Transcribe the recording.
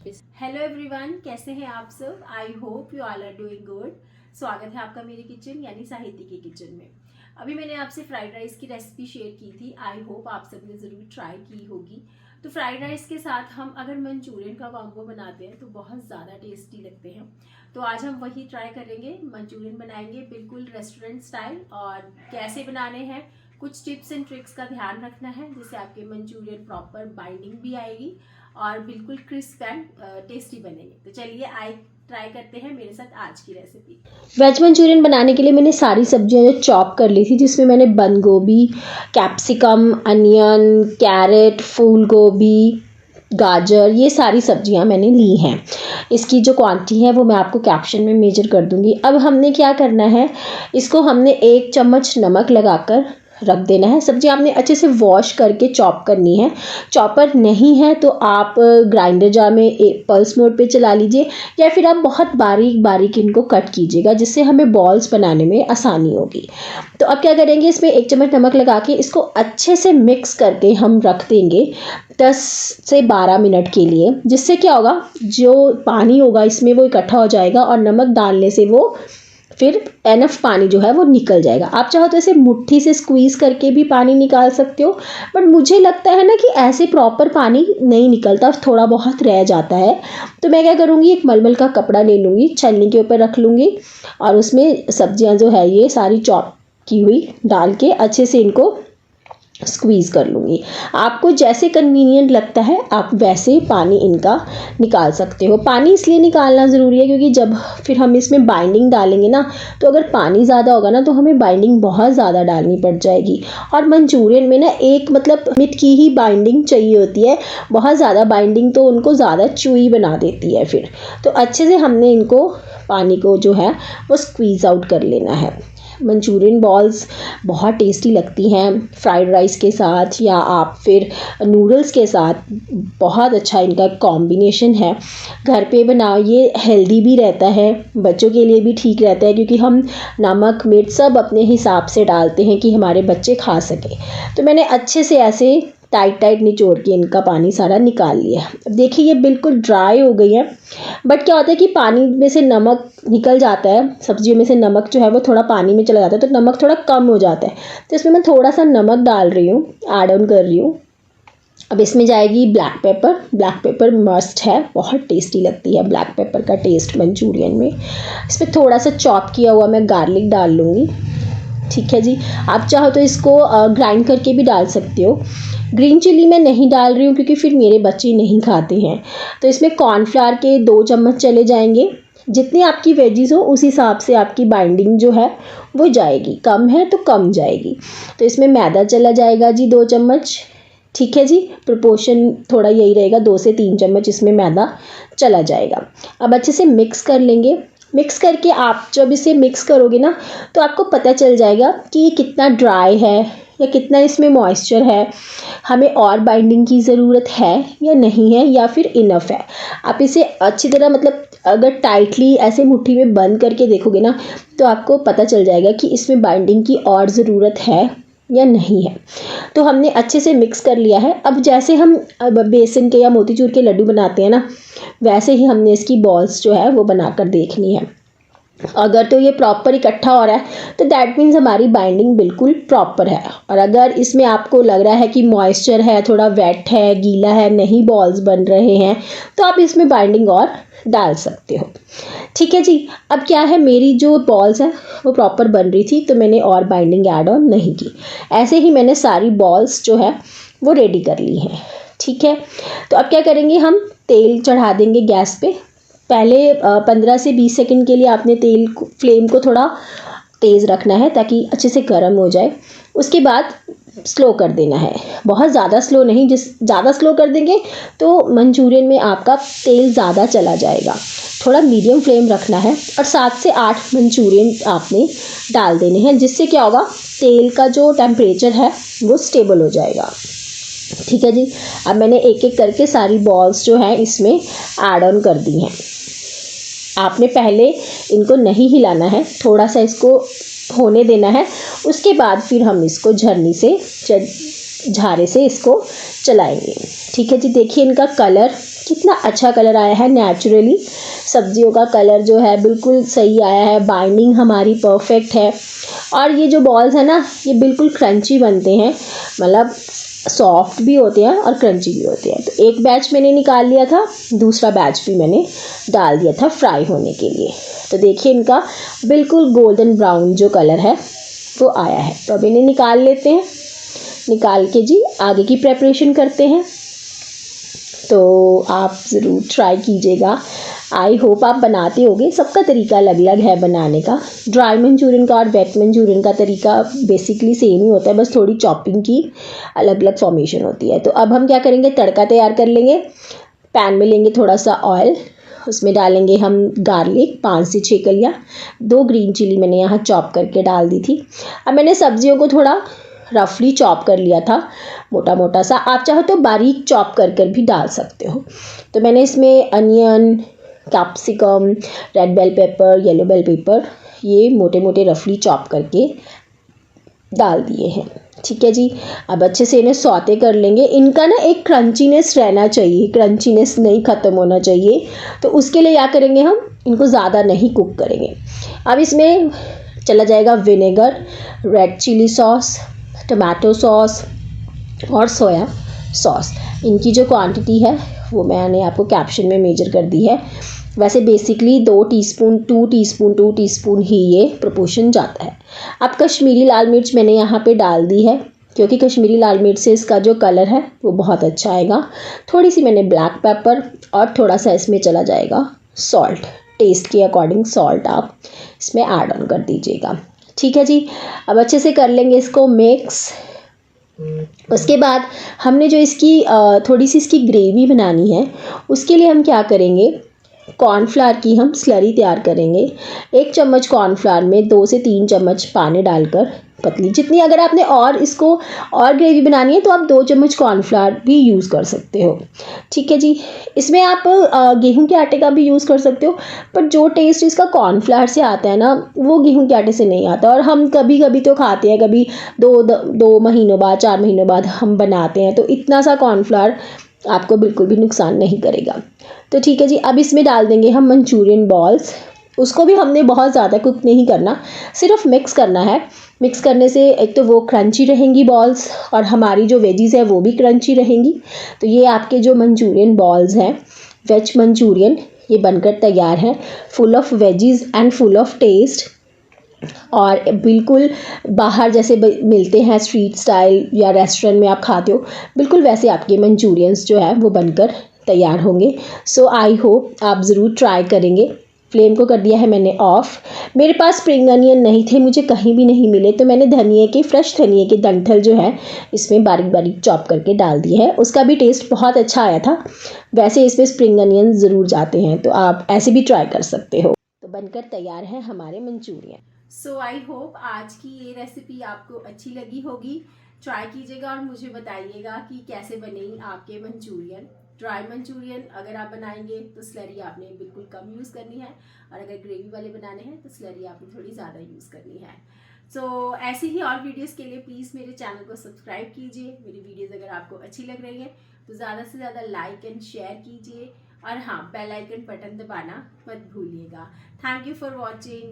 Hello everyone, कैसे हैं आप सब। I hope you all are doing good. स्वागत है आपका मेरे किचन यानी साहित्य की किचन में। अभी मैंने आपसे फ्राइड राइस की रेसिपी शेयर की थी। आई होप आप सबने ज़रूर ट्राई की होगी। तो फ्राइड राइस के साथ हम अगर मंचूरियन का कॉम्बो बनाते हैं तो बहुत ज़्यादा टेस्टी लगते हैं। तो आज हम वही ट्राई करेंगे, मंचूरियन बनाएंगे बिल्कुल रेस्टोरेंट स्टाइल। और कैसे बनाने हैं, कुछ टिप्स एंड ट्रिक्स का ध्यान रखना है जिससे आपके मंचूरियन प्रॉपर बाइंडिंग भी आएगी और बिल्कुल क्रिस्प एंड टेस्टी बनेंगे। तो चलिए आइए ट्राई करते हैं मेरे साथ आज की रेसिपी। वेज मंचूरियन बनाने के लिए मैंने सारी सब्जियां जो चॉप कर ली थी, जिसमें मैंने बंद गोभी, कैप्सिकम, अनियन, कैरेट, फूल गोभी, गाजर, ये सारी सब्जियां मैंने ली हैं। इसकी जो क्वांटिटी है वो मैं आपको कैप्शन में मेजर कर दूंगी। अब हमने क्या करना है, इसको हमने 1 चम्मच नमक लगाकर रख देना है। सब्जी आपने अच्छे से वॉश करके चॉप करनी है। चॉपर नहीं है तो आप ग्राइंडर जार में पल्स मोड पे चला लीजिए, या फिर आप बहुत बारीक बारीक इनको कट कीजिएगा, जिससे हमें बॉल्स बनाने में आसानी होगी। तो अब क्या करेंगे, इसमें 1 चम्मच नमक लगा के इसको अच्छे से मिक्स करके हम रख देंगे 10 से 12 मिनट के लिए। जिससे क्या होगा, जो पानी होगा इसमें वो इकट्ठा हो जाएगा और नमक डालने से वो फिर एनफ पानी जो है वो निकल जाएगा। आप चाहो तो इसे मुट्ठी से स्क्वीज़ करके भी पानी निकाल सकते हो, बट मुझे लगता है ना कि ऐसे प्रॉपर पानी नहीं निकलता, थोड़ा बहुत रह जाता है। तो मैं क्या करूँगी, एक मलमल का कपड़ा ले लूँगी, छलनी के ऊपर रख लूँगी और उसमें सब्जियां जो है ये सारी चॉप की हुई डाल के अच्छे से इनको स्क्वीज़ कर लूँगी। आपको जैसे कन्वीनियंट लगता है आप वैसे पानी इनका निकाल सकते हो। पानी इसलिए निकालना ज़रूरी है क्योंकि जब फिर हम इसमें बाइंडिंग डालेंगे ना, तो अगर पानी ज़्यादा होगा ना तो हमें बाइंडिंग बहुत ज़्यादा डालनी पड़ जाएगी। और मंचूरियन में ना एक लिमिट की ही बाइंडिंग चाहिए होती है, बहुत ज़्यादा बाइंडिंग तो उनको ज़्यादा चुई बना देती है फिर। तो अच्छे से हमने इनको पानी को जो है वो स्क्वीज़ आउट कर लेना है। मंचूरियन बॉल्स बहुत टेस्टी लगती हैं फ्राइड राइस के साथ, या आप फिर नूडल्स के साथ। बहुत अच्छा इनका कॉम्बिनेशन है। घर पे बनाओ, ये हेल्दी भी रहता है, बच्चों के लिए भी ठीक रहता है, क्योंकि हम नमक मिर्च सब अपने हिसाब से डालते हैं कि हमारे बच्चे खा सकें। तो मैंने अच्छे से ऐसे टाइट निचोड़ के इनका पानी सारा निकाल लिया। अब देखिए ये बिल्कुल ड्राई हो गई है, बट क्या होता है कि पानी में से नमक निकल जाता है, सब्जियों में से नमक जो है वो थोड़ा पानी में चला जाता है, तो नमक थोड़ा कम हो जाता है। तो इसमें मैं थोड़ा सा नमक डाल रही हूँ, ऐड ऑन कर रही हूँ। अब इसमें जाएगी black pepper. Black pepper must है, बहुत टेस्टी लगती है ब्लैक पेपर का टेस्ट मंचूरियन में। इसमें थोड़ा सा चॉप किया हुआ मैं गार्लिक डाल लूँगी। ठीक है जी, आप चाहो तो इसको ग्राइंड करके भी डाल सकते हो। ग्रीन चिली मैं नहीं डाल रही हूँ क्योंकि फिर मेरे बच्चे नहीं खाते हैं। तो इसमें कॉर्नफ्लावर के 2 चम्मच चले जाएंगे। जितनी आपकी वेजीज हो उस हिसाब से आपकी बाइंडिंग जो है वो जाएगी, कम है तो कम जाएगी। तो इसमें मैदा चला जाएगा जी 2 चम्मच। ठीक है जी, प्रोपोर्शन थोड़ा यही रहेगा, 2 से 3 चम्मच इसमें मैदा चला जाएगा। अब अच्छे से मिक्स कर लेंगे। मिक्स करके आप जब इसे मिक्स करोगे ना, तो आपको पता चल जाएगा कि ये कितना ड्राई है या कितना इसमें मॉइस्चर है, हमें और बाइंडिंग की ज़रूरत है या नहीं है, या फिर इनफ है। आप इसे अच्छी तरह अगर टाइटली ऐसे मुट्ठी में बंद करके देखोगे ना, तो आपको पता चल जाएगा कि इसमें बाइंडिंग की और ज़रूरत है या नहीं है। तो हमने अच्छे से मिक्स कर लिया है। अब जैसे हम बेसन के या मोतीचूर के लड्डू बनाते हैं ना, वैसे ही हमने इसकी बॉल्स जो है वो बनाकर देखनी है। अगर तो ये प्रॉपर इकट्ठा हो रहा है तो दैट मीन्स हमारी बाइंडिंग बिल्कुल प्रॉपर है। और अगर इसमें आपको लग रहा है कि मॉइस्चर है, थोड़ा वेट है, गीला है, नहीं बॉल्स बन रहे हैं, तो आप इसमें बाइंडिंग और डाल सकते हो। ठीक है जी, अब क्या है, मेरी जो बॉल्स हैं वो प्रॉपर बन रही थी तो मैंने और बाइंडिंग ऐड ऑन नहीं की। ऐसे ही मैंने सारी बॉल्स जो है वो रेडी कर ली हैं। ठीक है, तो अब क्या करेंगे, हम तेल चढ़ा देंगे गैस पे। पहले 15 से 20 सेकंड के लिए आपने फ्लेम को थोड़ा तेज़ रखना है ताकि अच्छे से गर्म हो जाए। उसके बाद स्लो कर देना है, बहुत ज़्यादा स्लो नहीं। ज़्यादा स्लो कर देंगे तो मंचूरियन में आपका तेल ज़्यादा चला जाएगा। थोड़ा मीडियम फ्लेम रखना है और 7 से 8 मंचूरियन आपने डाल देने हैं, जिससे क्या होगा, तेल का जो टेम्परेचर है वो स्टेबल हो जाएगा। ठीक है जी, अब मैंने एक एक करके सारी बॉल्स जो है इसमें ऐड ऑन कर दी हैं। आपने पहले इनको नहीं हिलाना है, थोड़ा सा इसको होने देना है। उसके बाद फिर हम इसको झारे से इसको चलाएंगे। ठीक है जी, देखिए इनका कलर कितना अच्छा कलर आया है। नेचुरली सब्जियों का कलर जो है बिल्कुल सही आया है, बाइंडिंग हमारी परफेक्ट है। और ये जो बॉल्स है ना, ये बिल्कुल क्रंची बनते हैं, मतलब सॉफ्ट भी होते हैं और क्रंची भी होते हैं। तो एक बैच मैंने निकाल लिया था, दूसरा बैच भी मैंने डाल दिया था फ्राई होने के लिए। तो देखिए इनका बिल्कुल गोल्डन ब्राउन जो कलर है वो आया है। तो अब इन्हें निकाल लेते हैं। निकाल के जी आगे की प्रेपरेशन करते हैं। तो आप ज़रूर ट्राई कीजिएगा। आई होप आप बनाते होगे। सबका तरीका अलग अलग है बनाने का। ड्राई मंचूरियन का और वेट मंचूरियन का तरीका बेसिकली सेम ही होता है, बस थोड़ी चॉपिंग की अलग अलग फॉर्मेशन होती है। तो अब हम क्या करेंगे, तड़का तैयार कर लेंगे। पैन में लेंगे थोड़ा सा ऑयल, उसमें डालेंगे हम गार्लिक 5 से 6 कलियाँ। 2 ग्रीन चिली मैंने यहाँ चॉप करके डाल दी थी। अब मैंने सब्जियों को थोड़ा रफली चॉप कर लिया था, मोटा मोटा सा। आप चाहो तो बारीक चॉप कर भी डाल सकते हो। तो मैंने इसमें onion, capsicum, red bell pepper, yellow bell pepper, ये मोटे मोटे रफली चॉप करके डाल दिए हैं। ठीक है जी। अब अच्छे से इन्हें सौते कर लेंगे। इनका ना एक क्रंचीनेस रहना चाहिए, क्रंचीनेस नहीं ख़त्म होना चाहिए। तो उसके लिए क्या करेंगे, हम इनको ज़्यादा नहीं कुक करेंगे। अब इसमें चला जाएगा vinegar, red chilli sauce, tomato sauce और सोया सॉस। इनकी जो क्वांटिटी है वो मैंने आपको कैप्शन में मेजर कर दी है। वैसे बेसिकली 2 टीस्पून ही ये प्रोपोर्शन जाता है। अब कश्मीरी लाल मिर्च मैंने यहाँ पे डाल दी है, क्योंकि कश्मीरी लाल मिर्च से इसका जो कलर है वो बहुत अच्छा आएगा। थोड़ी सी मैंने ब्लैक पेपर और थोड़ा सा इसमें चला जाएगा सॉल्ट। टेस्ट के अकॉर्डिंग सॉल्ट आप इसमें ऐड ऑन कर दीजिएगा। ठीक है जी। अब अच्छे से कर लेंगे इसको मिक्स। उसके बाद हमने जो इसकी थोड़ी सी इसकी ग्रेवी बनानी है, उसके लिए हम क्या करेंगे, कॉर्नफ्लावर की हम स्लरी तैयार करेंगे। 1 चम्मच कॉर्नफ्लावर में 2 से 3 चम्मच पानी डालकर पतली, जितनी अगर आपने और इसको और ग्रेवी बनानी है तो आप 2 चम्मच कॉर्नफ्लावर भी यूज़ कर सकते हो। ठीक है जी। इसमें आप गेहूं के आटे का भी यूज़ कर सकते हो, पर जो टेस्ट इसका कॉर्नफ्लावर से आता है ना, वो गेहूं के आटे से नहीं आता। और हम कभी कभी तो खाते हैं, कभी 2 महीनों बाद, 4 महीनों बाद हम बनाते हैं, तो इतना सा कॉर्नफ्लावर आपको बिल्कुल भी नुकसान नहीं करेगा। तो ठीक है जी। अब इसमें डाल देंगे हम मंचूरियन बॉल्स। उसको भी हमने बहुत ज़्यादा कुक नहीं करना, सिर्फ मिक्स करना है। मिक्स करने से एक तो वो क्रंची रहेंगी बॉल्स, और हमारी जो वेजीज़ है वो भी क्रंची रहेंगी। तो ये आपके जो मंचूरियन बॉल्स हैं, वेज मंचूरियन, ये बनकर तैयार है। Full of veggies and full of taste, और बिल्कुल बाहर जैसे मिलते हैं स्ट्रीट स्टाइल या रेस्टोरेंट में आप खाते हो, बिल्कुल वैसे आपके मंचूरियंस जो है वो बनकर तैयार होंगे। सो आई होप आप ज़रूर ट्राई करेंगे। फ्लेम को कर दिया है मैंने ऑफ़। मेरे पास स्प्रिंग अनियन नहीं थे, मुझे कहीं भी नहीं मिले, तो मैंने फ्रेश धनिए के डंठल जो है इसमें बारीक बारीक चॉप करके डाल दिए हैं। उसका भी टेस्ट बहुत अच्छा आया था। वैसे इसमें स्प्रिंग अनियन ज़रूर जाते हैं, तो आप ऐसे भी ट्राई कर सकते हो। तो बनकर तैयार है हमारे मंचूरियन। सो आई होप आज की ये रेसिपी आपको अच्छी लगी होगी। ट्राई कीजिएगा और मुझे बताइएगा कि कैसे बने आपके मंचूरियन। ड्राई मंचूरियन अगर आप बनाएंगे तो स्लरी आपने बिल्कुल कम यूज़ करनी है, और अगर ग्रेवी वाले बनाने हैं तो स्लरी आपने थोड़ी ज़्यादा यूज़ करनी है। सो ऐसे ही और वीडियोस के लिए प्लीज़ मेरे चैनल को सब्सक्राइब कीजिए। मेरी वीडियोस अगर आपको अच्छी लग रही है तो ज़्यादा से ज़्यादा लाइक एंड शेयर कीजिए, और हाँ, बेल आइकन बटन दबाना मत भूलिएगा। Thank you for watching.